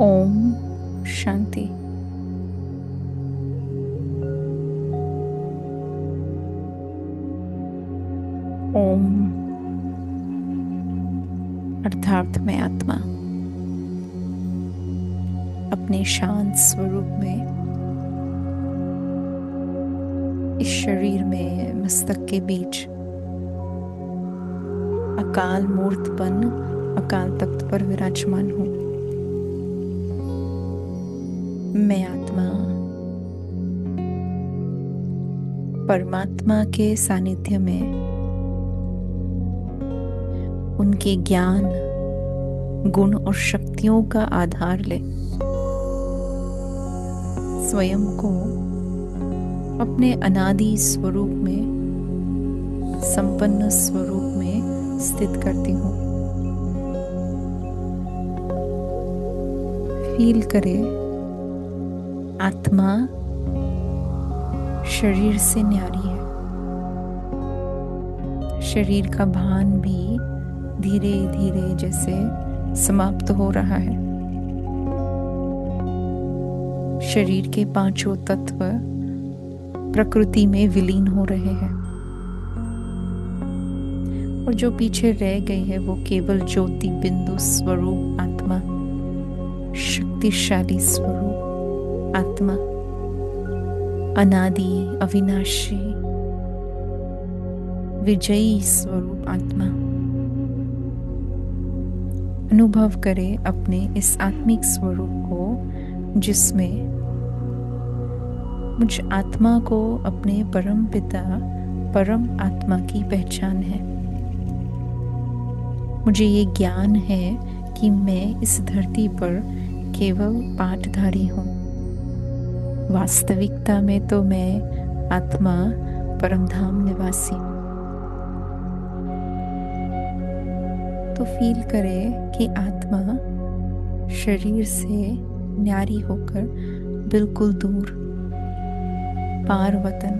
ओम शांति। ओम अर्थात मैं आत्मा अपने शांत स्वरूप में इस शरीर में मस्तक के बीच अकाल मूर्तपन अकाल तख्त पर विराजमान हूँ। मैं आत्मा परमात्मा के सानिध्य में उनके ज्ञान गुण और शक्तियों का आधार ले स्वयं को अपने अनादि स्वरूप में संपन्न स्वरूप में स्थित करती हूँ। फील करे आत्मा शरीर से न्यारी है। शरीर का भान भी धीरे धीरे जैसे समाप्त हो रहा है। शरीर के पांचों तत्व प्रकृति में विलीन हो रहे हैं और जो पीछे रह गई है वो केवल ज्योति बिंदु स्वरूप आत्मा, शक्तिशाली स्वरूप आत्मा, अनादि अविनाशी विजयी स्वरूप आत्मा। अनुभव करे अपने इस आत्मिक स्वरूप को जिसमें मुझ आत्मा को अपने परम पिता परम आत्मा की पहचान है। मुझे ये ज्ञान है कि मैं इस धरती पर केवल पाठधारी हूँ। वास्तविकता में तो मैं आत्मा परमधाम निवासी हूँ। तो फील करे कि आत्मा शरीर से न्यारी होकर बिल्कुल दूर पार वतन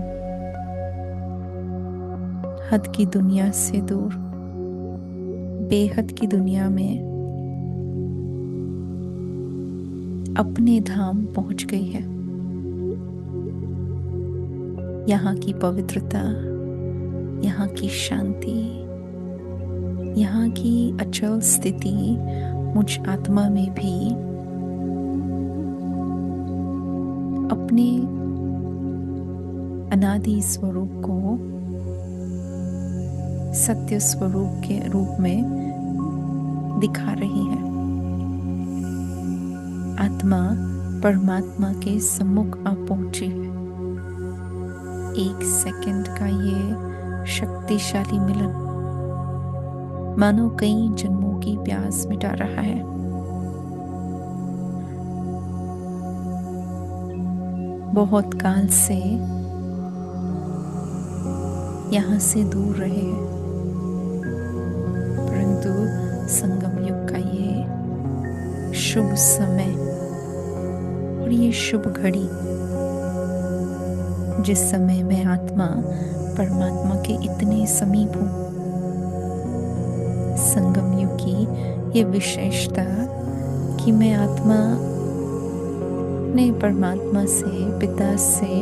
हद की दुनिया से दूर बेहद की दुनिया में अपने धाम पहुंच गई है। यहाँ की पवित्रता, यहाँ की शांति, यहाँ की अचल स्थिति मुझ आत्मा में भी अपने अनादि स्वरूप को सत्य स्वरूप के रूप में दिखा रही है। आत्मा परमात्मा के सम्मुख आ पहुंची है। एक सेकंड का ये शक्तिशाली मिलन मानो कई जन्मों की प्यास मिटा रहा है। बहुत काल से यहाँ से दूर रहे परंतु संगम युग का ये शुभ समय और ये शुभ घड़ी जिस समय मैं आत्मा परमात्मा के इतने समीप हूँ, संगम युग की ये विशेषता कि मैं आत्मा अपने परमात्मा से पिता से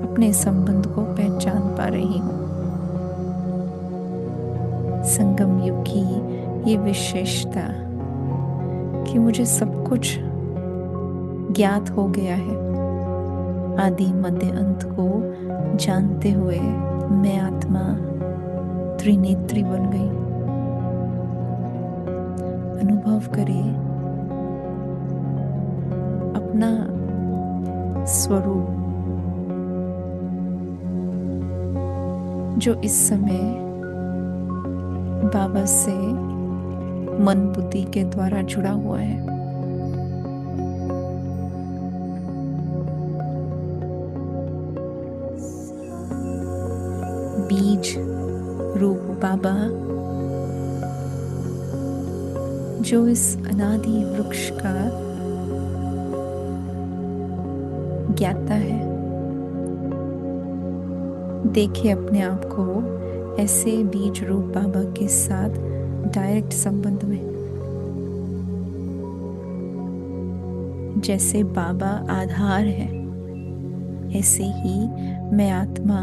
अपने संबंध को पहचान पा रही हूँ। संगम युग की ये विशेषता कि मुझे सब कुछ ज्ञात हो गया है। आदि मध्य अंत को जानते हुए मैं आत्मा त्रिनेत्री बन गई। अनुभव करे अपना स्वरूप जो इस समय बाबा से मन बुद्धि के द्वारा जुड़ा हुआ है। बीज रूप बाबा जो इस अनादि वृक्ष का ज्ञाता है। देखे अपने आप को ऐसे बीज रूप बाबा के साथ डायरेक्ट संबंध में। जैसे बाबा आधार है, ऐसे ही मैं आत्मा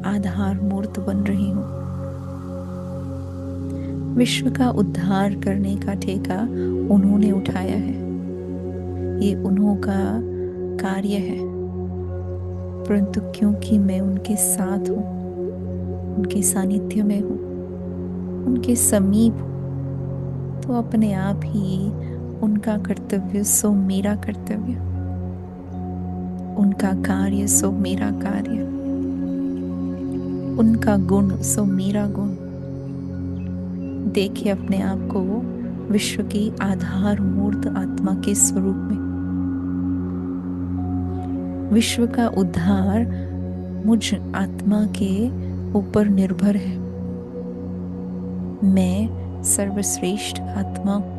आधार मूर्त बन रही हूँ। विश्व का उद्धार करने का ठेका उन्होंने उठाया है। ये उन्हों का कार्य है, परंतु क्योंकि मैं उनके साथ हूँ, उनके सानिध्य में हूँ, उनके समीप हूँ, तो अपने आप ही उनका कर्तव्य सो मेरा कर्तव्य, उनका कार्य सो मेरा कार्य, उनका गुण सो मेरा गुण। देखे अपने आप को विश्व की आधार मूर्त आत्मा के स्वरूप में। विश्व का उद्धार मुझ आत्मा के ऊपर निर्भर है। मैं सर्वश्रेष्ठ आत्मा हूँ,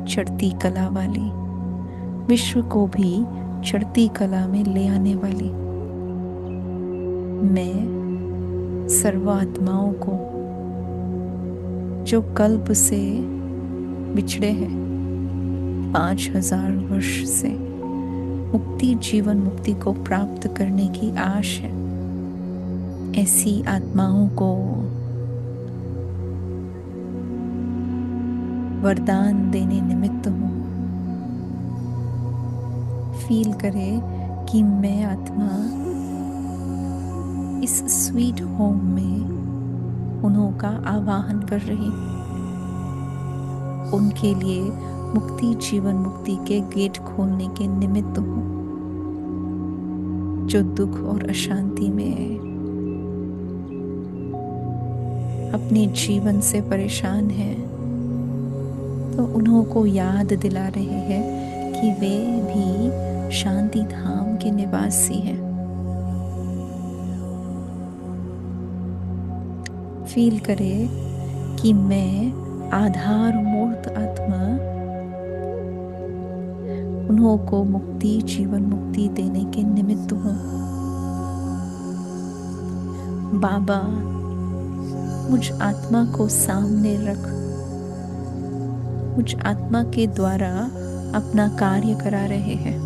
चढ़ती कला वाली, विश्व को भी चढ़ती कला में ले आने वाली। मैं सर्व आत्माओं को जो कल्प से बिछड़े हैं, 5000 वर्ष से मुक्ति, जीवन मुक्ति को प्राप्त करने की आश है, ऐसी आत्माओं को वरदान देने निमित्त हूँ। फील करे कि मैं आत्मा इस स्वीट होम में उन्हों का आवाहन कर रही हूँ। उनके लिए मुक्ति, जीवन मुक्ति के गेट खोलने के निमित्त हूँ। जो दुख और अशांति में है, अपने जीवन से परेशान है, तो उन्हों को याद दिला रहे हैं कि वे भी शांति धाम के निवासी हैं। फील करे कि मैं आधार मूर्त आत्मा उन्हों को मुक्ति, जीवन मुक्ति देने के निमित्त हूँ। बाबा मुझ आत्मा को सामने रख मुझ आत्मा के द्वारा अपना कार्य करा रहे हैं।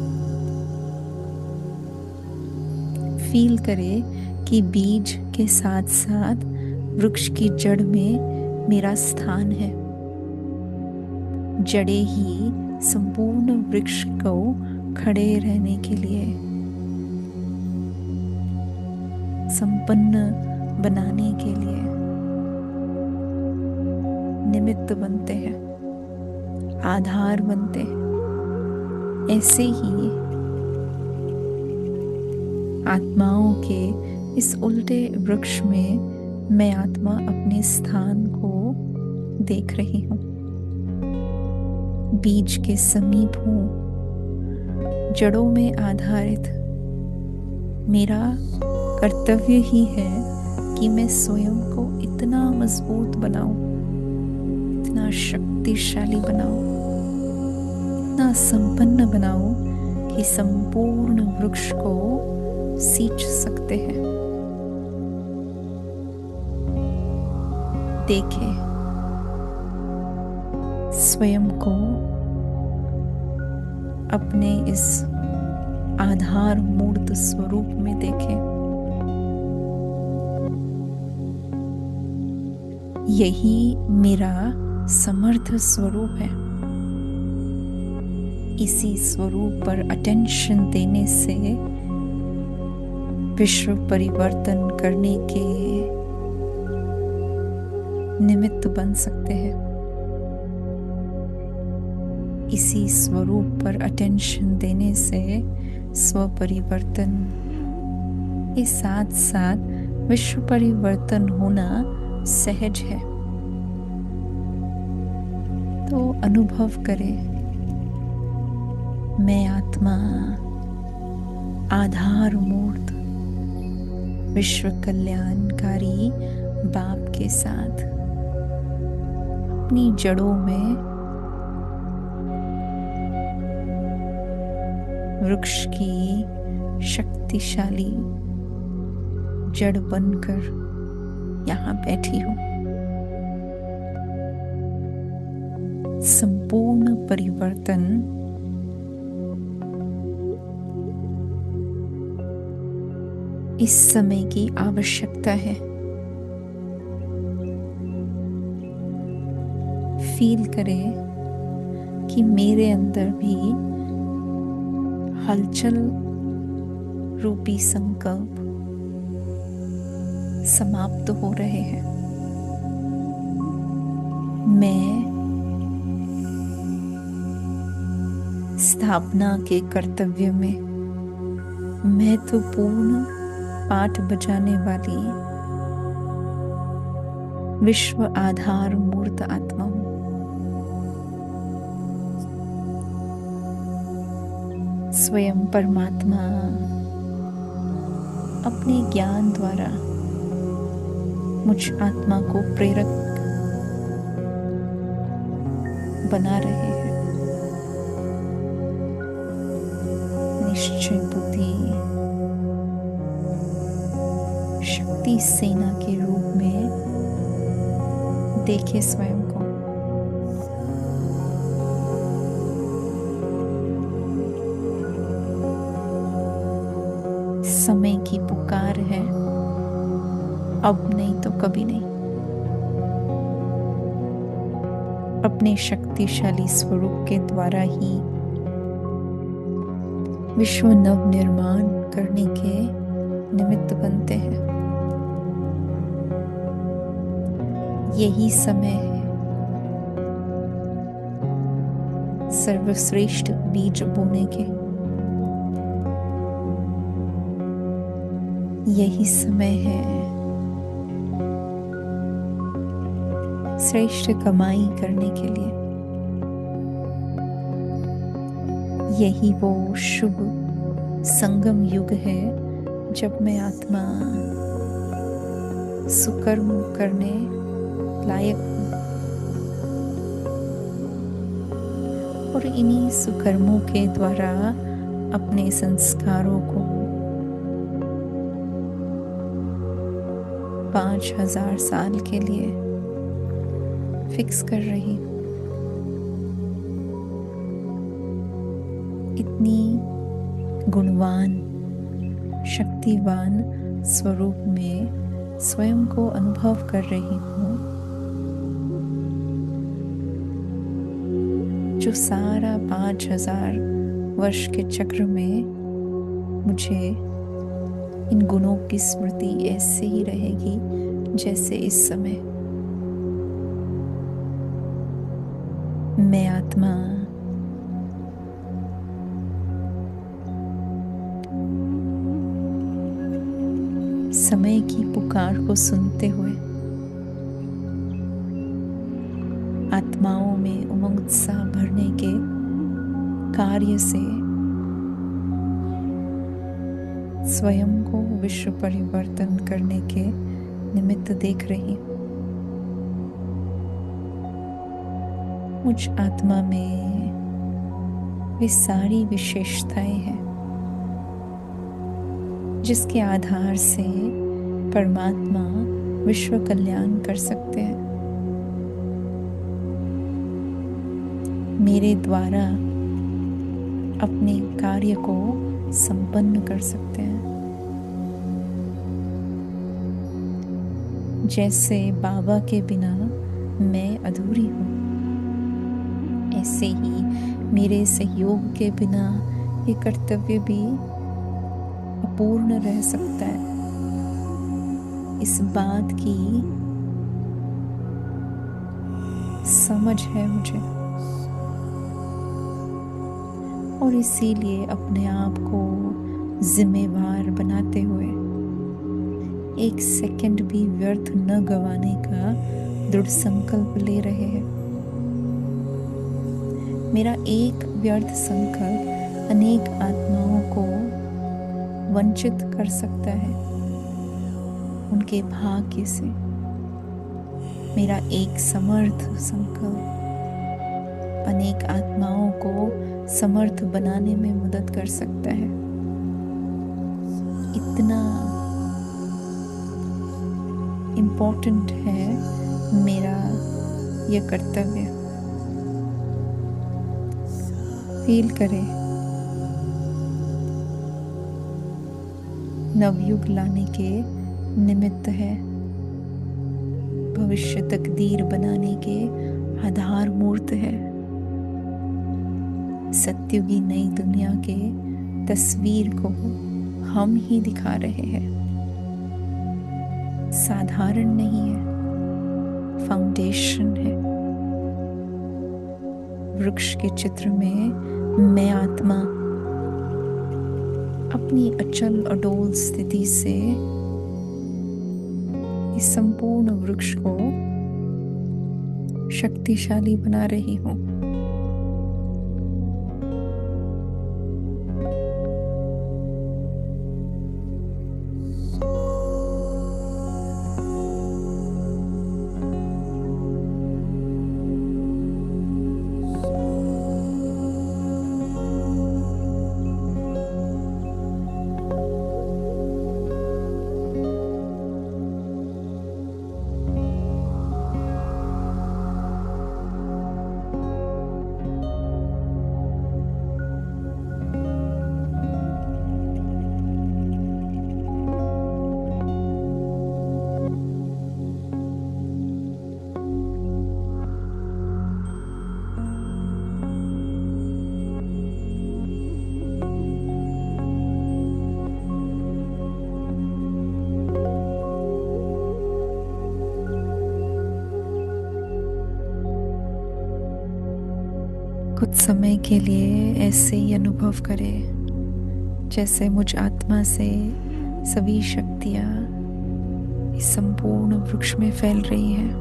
फील करे कि बीज के साथ साथ वृक्ष की जड़ में मेरा स्थान है। जड़ें ही संपूर्ण वृक्ष को खड़े रहने के लिए, संपन्न बनाने के लिए निमित्त बनते हैं, आधार बनते हैं। ऐसे ही आत्माओं के इस उल्टे वृक्ष में मैं आत्मा अपने स्थान को देख रही हूँ। बीज के समीप हूँ, जड़ों में आधारित। मेरा कर्तव्य ही है कि मैं स्वयं को इतना मजबूत बनाऊं, इतना शक्तिशाली बनाऊं, इतना संपन्न बनाऊं कि संपूर्ण वृक्ष को सींच सकते हैं। देखें स्वयं को अपने इस आधार मूर्त स्वरूप में देखें। यही मेरा समर्थ स्वरूप है। इसी स्वरूप पर अटेंशन देने से विश्व परिवर्तन करने के निमित्त बन सकते हैं। इसी स्वरूप पर अटेंशन देने से स्व परिवर्तन के साथ साथ विश्व परिवर्तन होना सहज है। तो अनुभव करें, मैं आत्मा आधार मूर्त विश्व कल्याणकारी बाप के साथ अपनी जड़ों में वृक्ष की शक्तिशाली जड़ बनकर यहाँ बैठी हूँ। संपूर्ण परिवर्तन इस समय की आवश्यकता है। फील करें कि मेरे अंदर भी हलचल रूपी संकल्प समाप्त हो रहे हैं। मैं स्थापना के कर्तव्य में महत्वपूर्ण पाठ बजाने वाली विश्व आधार मूर्त आत्मा हूँ। स्वयं परमात्मा अपने ज्ञान द्वारा मुझ आत्मा को प्रेरक बना रहे हैं। निश्चय बुद्धि शक्ति सेना के रूप में देखे स्वयं को। समय की पुकार है, अब नहीं तो कभी नहीं। अपने शक्तिशाली स्वरूप के द्वारा ही विश्व नव निर्माण करने के निमित्त बनते हैं। यही समय है सर्वश्रेष्ठ बीज बोने के। यही समय है श्रेष्ठ कमाई करने के लिए। यही वो शुभ संगम युग है जब मैं आत्मा सुकर्म करने लायक हूँ और इन्हीं सुकर्मों के द्वारा अपने संस्कारों को 5000 साल के लिए फिक्स कर रही हूँ। इतनी गुणवान शक्तिवान स्वरूप में स्वयं को अनुभव कर रही हूँ, जो सारा 5000 वर्ष के चक्र में मुझे इन गुणों की स्मृति ऐसे ही रहेगी जैसे इस समय। मैं आत्मा समय की पुकार को सुनते हुए आत्माओं में उमंग उत्साह भरने के कार्य से स्वयं को विश्व परिवर्तन करने के निमित्त देख रही हूँ। मुझ आत्मा में वे सारी विशेषताएं हैं जिसके आधार से परमात्मा विश्व कल्याण कर सकते हैं। मेरे द्वारा अपने कार्य को संपन्न कर सकते हैं। जैसे बाबा के बिना मैं अधूरी हूँ, ऐसे ही मेरे सहयोग के बिना ये कर्तव्य भी अपूर्ण रह सकता है। इस बात की समझ है मुझे और इसीलिए अपने आप को जिम्मेवार बनाते हुए एक सेकंड भी व्यर्थ न गंवाने का दृढ़ संकल्प ले रहे हैं। मेरा एक व्यर्थ संकल्प अनेक आत्माओं को वंचित कर सकता है उनके भाग्य से। मेरा एक समर्थ संकल्प अनेक आत्माओं को समर्थ बनाने में मदद कर सकता है। इतना इम्पोर्टेंट है मेरा यह कर्तव्य। फील करें नवयुग लाने के निमित्त है, भविष्य तकदीर बनाने के आधार मूर्त है। सत्युगी नई दुनिया के तस्वीर को हम ही दिखा रहे हैं। साधारण नहीं है, फाउंडेशन है। वृक्ष के चित्र में मैं आत्मा अपनी अचल अडोल स्थिति से इस संपूर्ण वृक्ष को शक्तिशाली बना रही हूं। कुछ समय के लिए ऐसे ही अनुभव करें जैसे मुझ आत्मा से सभी शक्तियां इस संपूर्ण वृक्ष में फैल रही हैं।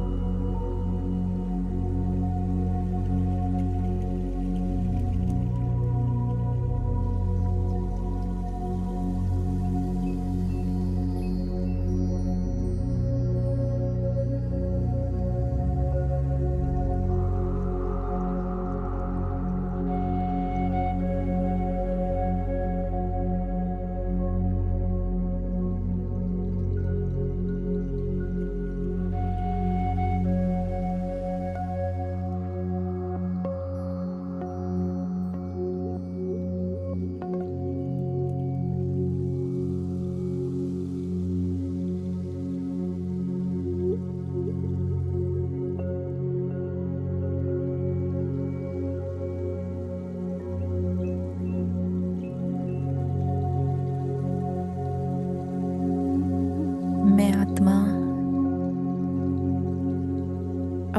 मैं आत्मा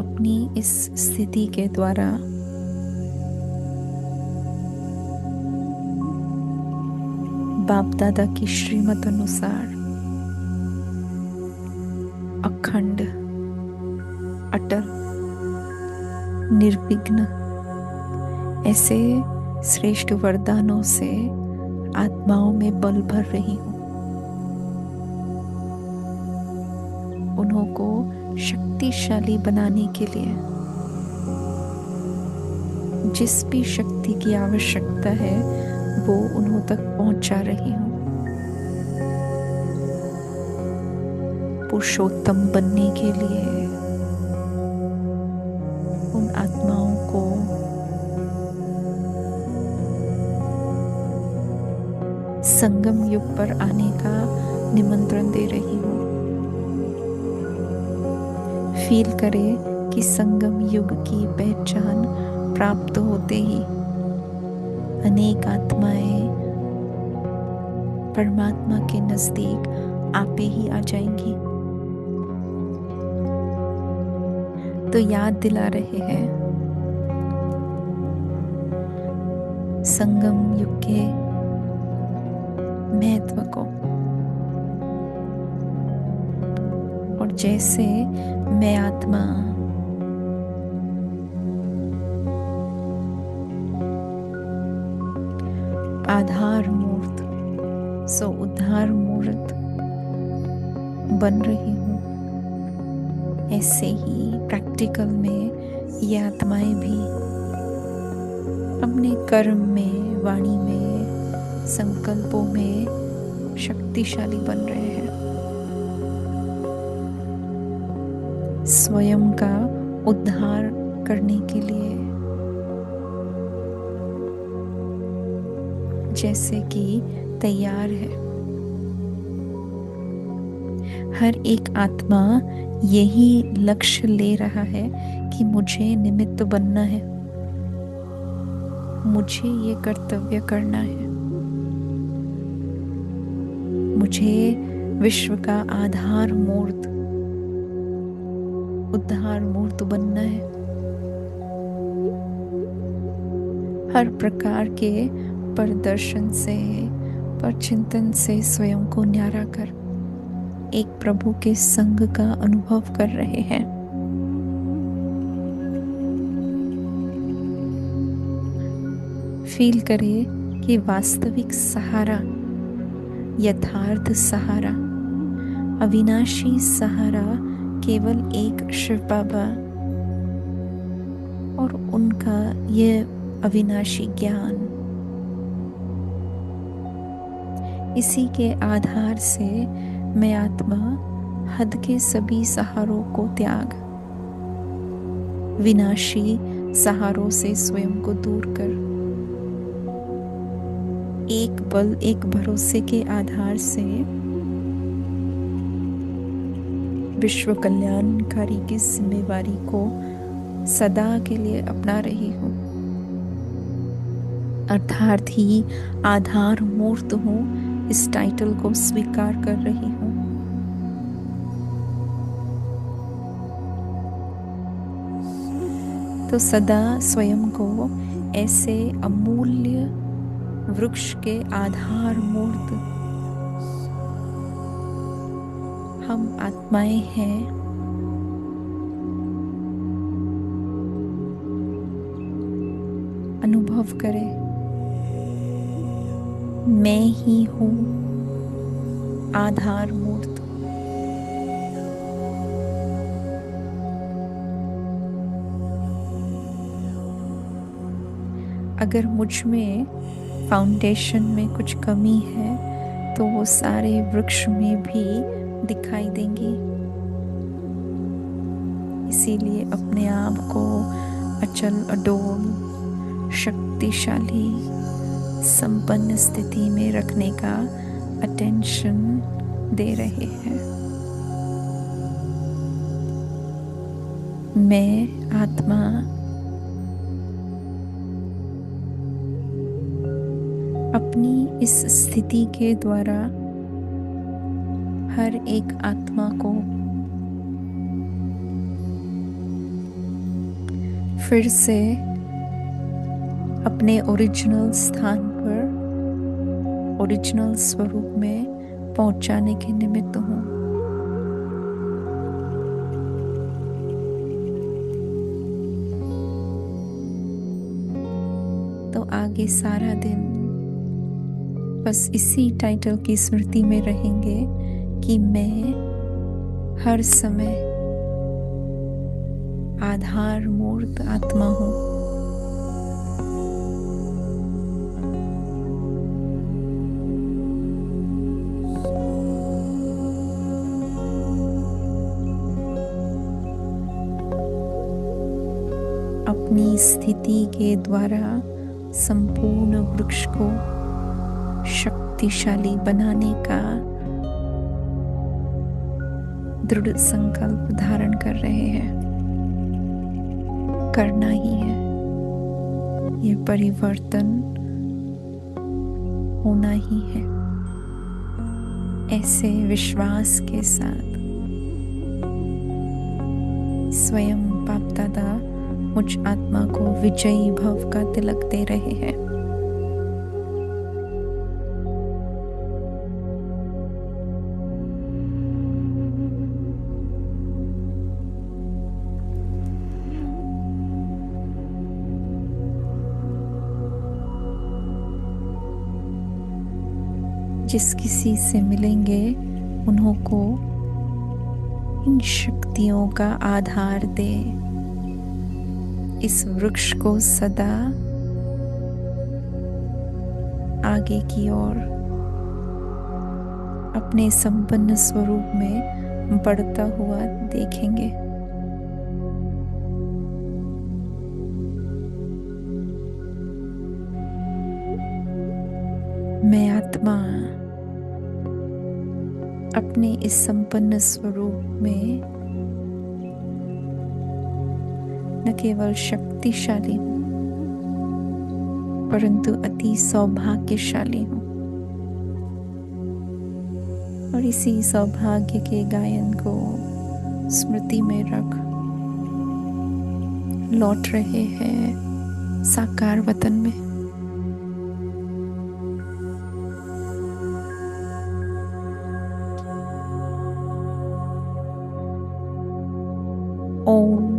अपनी इस स्थिति के द्वारा बाप दादा की श्रीमत अनुसार अखंड, अटल, निर्विघ्न ऐसे श्रेष्ठ वरदानों से आत्माओं में बल भर रही हूँ। उन्हों को शक्तिशाली बनाने के लिए जिस भी शक्ति की आवश्यकता है वो उन्हों तक पहुंचा रही हूँ। पुरुषोत्तम बनने के लिए उन आत्माओं को संगम युग पर आने का निमंत्रण दे रही हूँ। फील करें कि संगम युग की पहचान प्राप्त होते ही अनेक आत्माएं परमात्मा के नजदीक आपे ही आ जाएंगी। तो याद दिला रहे हैं संगम युग के महत्व को, और जैसे मैं आत्मा आधार मूर्त सो उद्धार मूर्त बन रही हूँ, ऐसे ही प्रैक्टिकल में ये आत्माएं भी अपने कर्म में, वाणी में, संकल्पों में शक्तिशाली बन रहे हैं। स्वयं का उद्धार करने के लिए, जैसे कि तैयार है। हर एक आत्मा यही लक्ष्य ले रहा है कि मुझे निमित्त बनना है, मुझे ये कर्तव्य करना है, मुझे विश्व का आधार मूर्त, उद्धार मूर्त बनना है। हर प्रकार के प्रदर्शन से, पर चिंतन से स्वयं को न्यारा कर एक प्रभु के संग का अनुभव कर रहे हैं। फील करें कि वास्तविक सहारा, यथार्थ सहारा, अविनाशी सहारा केवल एक शिव बाबा और उनका यह अविनाशी ज्ञान, इसी के आधार से मैं आत्मा हद के सभी सहारों को त्याग, विनाशी सहारों से स्वयं को दूर कर एक बल, एक भरोसे के आधार से विश्व कल्याणकारी की जिम्मेवारी को सदा के लिए अपना रही हूँ। अर्थात ही आधार मूर्त हूँ, इस टाइटल को स्वीकार कर रही हूँ। तो सदा स्वयं को ऐसे अमूल्य वृक्ष के आधार मूर्त हम आत्माएं हैं, अनुभव करें। मैं ही हूँ आधार मूर्त। अगर मुझ में फाउंडेशन में कुछ कमी है तो वो सारे वृक्ष में भी दिखाई देंगी। इसीलिए अपने आप को अचल, अडोल, शक्तिशाली, संपन्न स्थिति में रखने का अटेंशन दे रहे हैं। मैं आत्मा अपनी इस स्थिति के द्वारा हर एक आत्मा को फिर से अपने ओरिजिनल स्थान पर, ओरिजिनल स्वरूप में पहुंचाने के निमित्त हूँ। तो आगे सारा दिन बस इसी टाइटल की स्मृति में रहेंगे कि मैं हर समय आधार मूर्त आत्मा हूँ। अपनी स्थिति के द्वारा संपूर्ण वृक्ष को शक्तिशाली बनाने का दृढ़ संकल्प धारण कर रहे हैं। करना ही है, ये परिवर्तन होना ही है। ऐसे विश्वास के साथ स्वयं बाप दादा मुझ आत्मा को विजयी भव का तिलक दे रहे हैं। जिस किसी से मिलेंगे उन्हों को इन शक्तियों का आधार दे, इस वृक्ष को सदा आगे की ओर अपने संपन्न स्वरूप में बढ़ता हुआ देखेंगे। मैं आत्मा अपने इस संपन्न स्वरूप में न केवल शक्तिशाली हूँ परंतु अति सौभाग्यशाली हूँ। और इसी सौभाग्य के गायन को स्मृति में रख लौट रहे हैं साकार वतन में। ओम